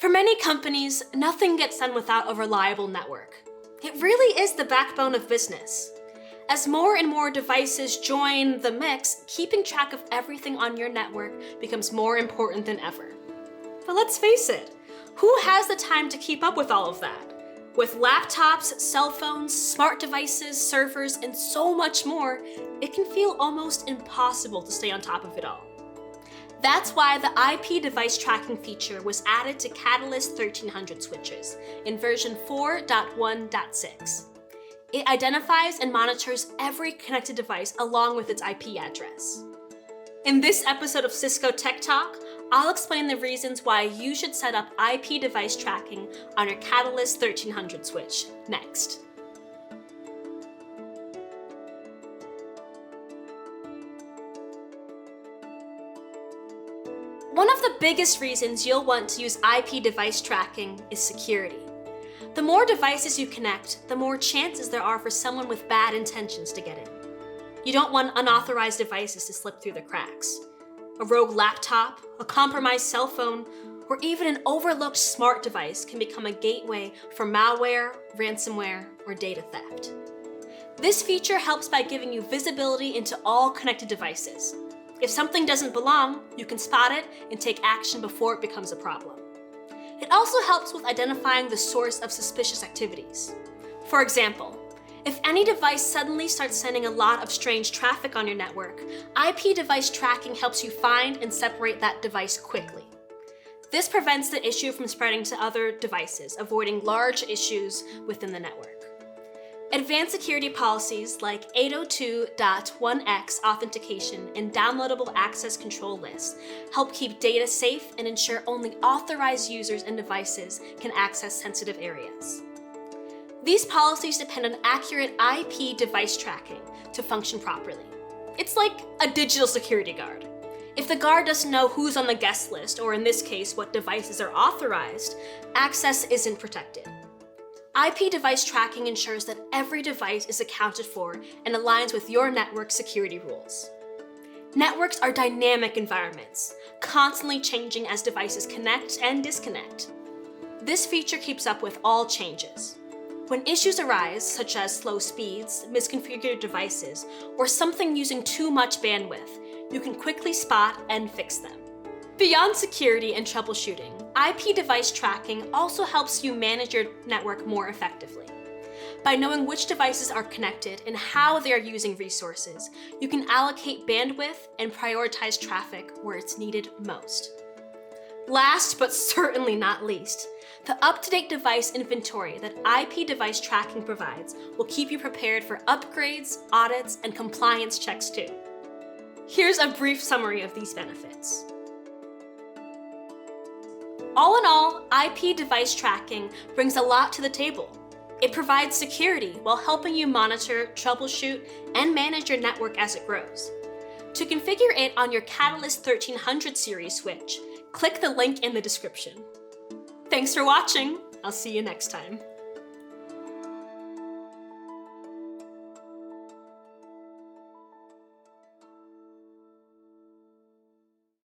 For many companies, nothing gets done without a reliable network. It really is the backbone of business. As more and more devices join the mix, keeping track of everything on your network becomes more important than ever. But let's face it, who has the time to keep up with all of that? With laptops, cell phones, smart devices, servers, and so much more, it can feel almost impossible to stay on top of it all. That's why the IP device tracking feature was added to Catalyst 1300 switches in version 4.1.6. It identifies and monitors every connected device along with its IP address. In this episode of Cisco Tech Talk, I'll explain the reasons why you should set up IP device tracking on your Catalyst 1300 switch next. One of the biggest reasons you'll want to use IP device tracking is security. The more devices you connect, the more chances there are for someone with bad intentions to get in. You don't want unauthorized devices to slip through the cracks. A rogue laptop, a compromised cell phone, or even an overlooked smart device can become a gateway for malware, ransomware, or data theft. This feature helps by giving you visibility into all connected devices. If something doesn't belong, you can spot it and take action before it becomes a problem. It also helps with identifying the source of suspicious activities. For example, if any device suddenly starts sending a lot of strange traffic on your network, IP device tracking helps you find and separate that device quickly. This prevents the issue from spreading to other devices, avoiding large issues within the network. Advanced security policies like 802.1x authentication and downloadable access control lists help keep data safe and ensure only authorized users and devices can access sensitive areas. These policies depend on accurate IP device tracking to function properly. It's like a digital security guard. If the guard doesn't know who's on the guest list, or in this case, what devices are authorized, access isn't protected. IP device tracking ensures that every device is accounted for and aligns with your network security rules. Networks are dynamic environments, constantly changing as devices connect and disconnect. This feature keeps up with all changes. When issues arise, such as slow speeds, misconfigured devices, or something using too much bandwidth, you can quickly spot and fix them. Beyond security and troubleshooting, IP device tracking also helps you manage your network more effectively. By knowing which devices are connected and how they are using resources, you can allocate bandwidth and prioritize traffic where it's needed most. Last but certainly not least, the up-to-date device inventory that IP device tracking provides will keep you prepared for upgrades, audits, and compliance checks too. Here's a brief summary of these benefits. All in all, IP device tracking brings a lot to the table. It provides security while helping you monitor, troubleshoot, and manage your network as it grows. To configure it on your Catalyst 1300 series switch, click the link in the description. Thanks for watching. I'll see you next time.